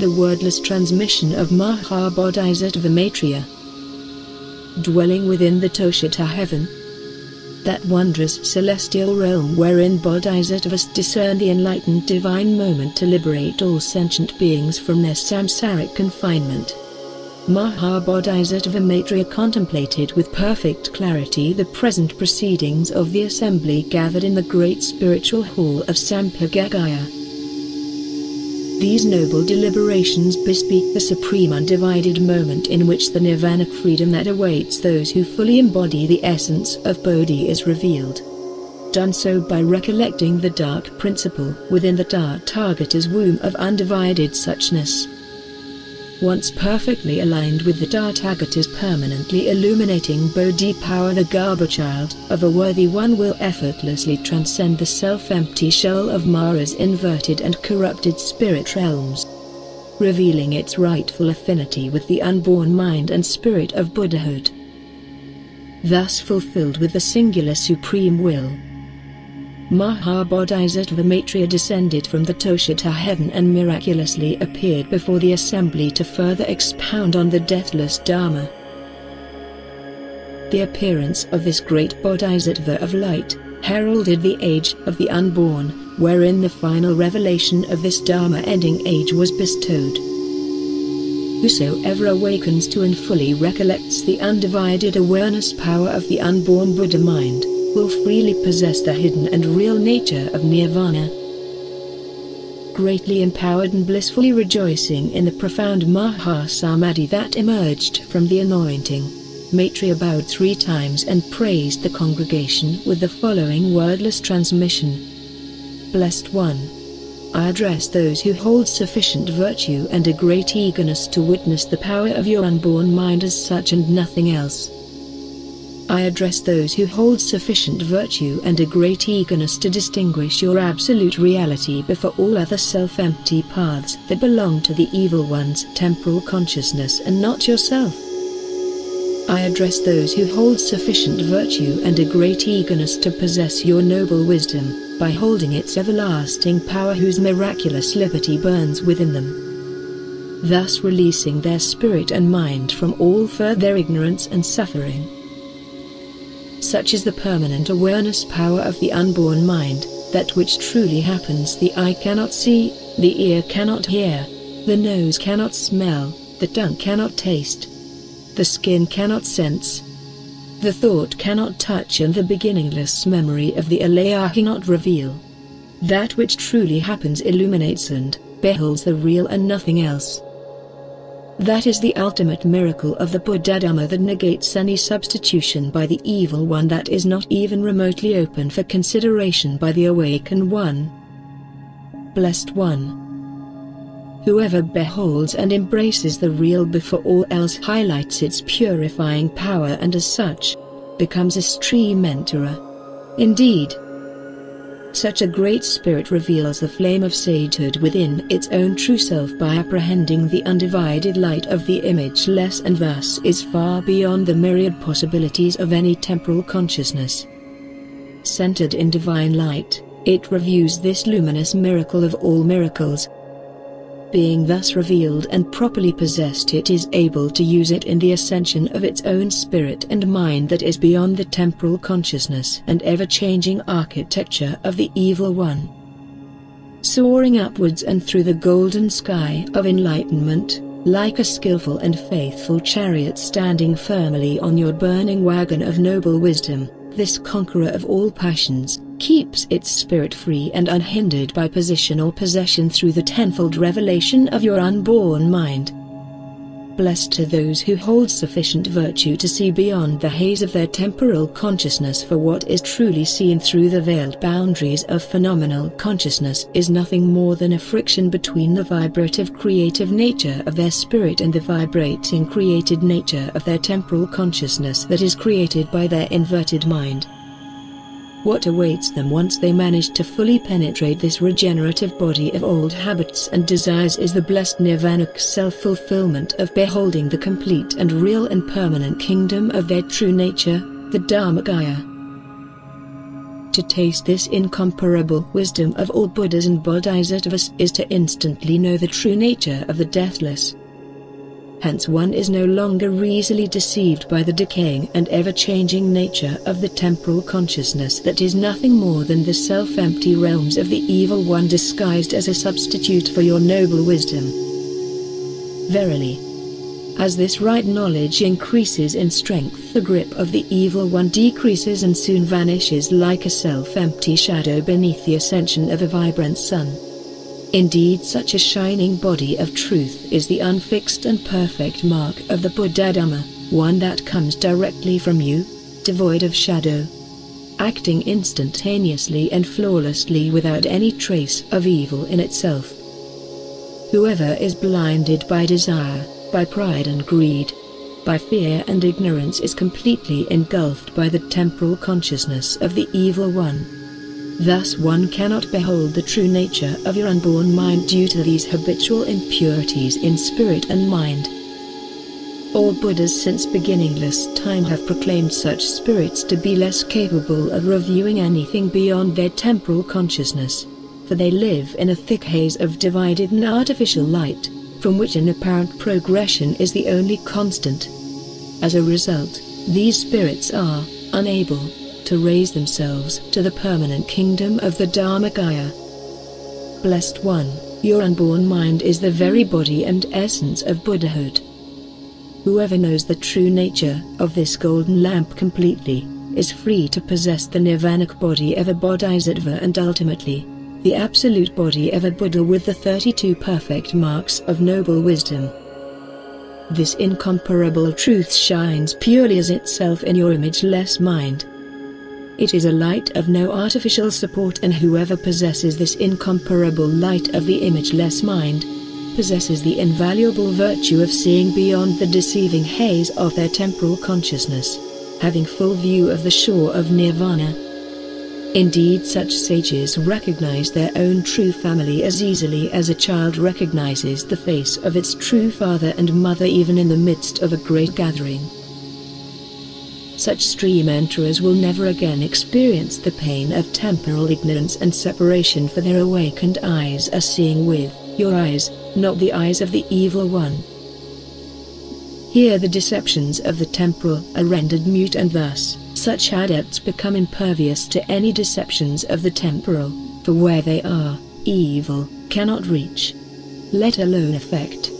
the wordless transmission of Mahabodhisattva Maitrya. Dwelling within the Tushita Heaven, that wondrous celestial realm wherein bodhisattvas discern the enlightened divine moment to liberate all sentient beings from their samsaric confinement. Mahabodhisattva Maitrya contemplated with perfect clarity the present proceedings of the assembly gathered in the great spiritual hall of Sampagagaya. These noble deliberations bespeak the supreme undivided moment in which the nirvanic freedom that awaits those who fully embody the essence of Bodhi is revealed. Done so by recollecting the dark principle within the Tathagata's womb of undivided suchness. Once perfectly aligned with the Tathagata's permanently illuminating Bodhi power, the bodhichild of a worthy one will effortlessly transcend the self-empty shell of Mara's inverted and corrupted spirit realms, revealing its rightful affinity with the unborn mind and spirit of Buddhahood. Thus fulfilled with the singular supreme will, Mahabodhisattva Maitrya descended from the Tushita Heaven and miraculously appeared before the assembly to further expound on the deathless Dharma. The appearance of this great Bodhisattva of light heralded the age of the unborn, wherein the final revelation of this dharma-ending age was bestowed. Whosoever awakens to and fully recollects the undivided awareness power of the unborn Buddha mind will freely possess the hidden and real nature of Nirvana. Greatly empowered and blissfully rejoicing in the profound Mahasamadhi that emerged from the anointing, Maitrya bowed 3 times and praised the congregation with the following wordless transmission. Blessed One, I address those who hold sufficient virtue and a great eagerness to witness the power of your unborn mind as such and nothing else. I address those who hold sufficient virtue and a great eagerness to distinguish your absolute reality before all other self-empty paths that belong to the evil one's temporal consciousness and not yourself. I address those who hold sufficient virtue and a great eagerness to possess your noble wisdom, by holding its everlasting power whose miraculous liberty burns within them, thus releasing their spirit and mind from all further ignorance and suffering. Such is the permanent awareness power of the unborn mind, that which truly happens the eye cannot see, the ear cannot hear, the nose cannot smell, the tongue cannot taste, the skin cannot sense, the thought cannot touch, and the beginningless memory of the alaya cannot reveal. That which truly happens illuminates and beholds the real and nothing else. That is the ultimate miracle of the Buddha Dhamma that negates any substitution by the evil one, that is not even remotely open for consideration by the awakened one. Blessed One, whoever beholds and embraces the real before all else highlights its purifying power and as such, becomes a stream-enterer. Indeed, such a great spirit reveals the flame of sagehood within its own true self by apprehending the undivided light of the imageless, and thus is far beyond the myriad possibilities of any temporal consciousness. Centered in divine light, it reviews this luminous miracle of all miracles. Being thus revealed and properly possessed, it is able to use it in the ascension of its own spirit and mind that is beyond the temporal consciousness and ever-changing architecture of the evil one. Soaring upwards and through the golden sky of enlightenment, like a skillful and faithful chariot standing firmly on your burning wagon of noble wisdom, this conqueror of all passions keeps its spirit free and unhindered by position or possession through the tenfold revelation of your unborn mind. Blessed are those who hold sufficient virtue to see beyond the haze of their temporal consciousness, for what is truly seen through the veiled boundaries of phenomenal consciousness is nothing more than a friction between the vibrative creative nature of their spirit and the vibrating created nature of their temporal consciousness that is created by their inverted mind. What awaits them once they manage to fully penetrate this regenerative body of old habits and desires is the blessed nirvanic self-fulfillment of beholding the complete and real and permanent kingdom of their true nature, the Dharmakaya. To taste this incomparable wisdom of all Buddhas and Bodhisattvas is to instantly know the true nature of the deathless. Hence one is no longer easily deceived by the decaying and ever-changing nature of the temporal consciousness that is nothing more than the self-empty realms of the evil one disguised as a substitute for your noble wisdom. Verily, as this right knowledge increases in strength, the grip of the evil one decreases and soon vanishes like a self-empty shadow beneath the ascension of a vibrant sun. Indeed, such a shining body of truth is the unfixed and perfect mark of the Buddha Dhamma, one that comes directly from you, devoid of shadow, acting instantaneously and flawlessly without any trace of evil in itself. Whoever is blinded by desire, by pride and greed, by fear and ignorance is completely engulfed by the temporal consciousness of the evil one. Thus one cannot behold the true nature of your unborn mind due to these habitual impurities in spirit and mind. All Buddhas since beginningless time have proclaimed such spirits to be less capable of reviewing anything beyond their temporal consciousness, for they live in a thick haze of divided and artificial light, from which an apparent progression is the only constant. As a result, these spirits are unable to raise themselves to the permanent kingdom of the Dharmakaya. Blessed One, your unborn mind is the very body and essence of Buddhahood. Whoever knows the true nature of this golden lamp completely, is free to possess the nirvanic body of a bodhisattva and ultimately, the absolute body of a Buddha with the 32 perfect marks of noble wisdom. This incomparable truth shines purely as itself in your imageless mind. It is a light of no artificial support, and whoever possesses this incomparable light of the imageless mind, possesses the invaluable virtue of seeing beyond the deceiving haze of their temporal consciousness, having full view of the shore of Nirvana. Indeed, such sages recognize their own true family as easily as a child recognizes the face of its true father and mother even in the midst of a great gathering. Such stream-enterers will never again experience the pain of temporal ignorance and separation, for their awakened eyes are seeing with your eyes, not the eyes of the evil one. Here the deceptions of the temporal are rendered mute, and thus, such adepts become impervious to any deceptions of the temporal, for where they are, evil cannot reach, let alone affect.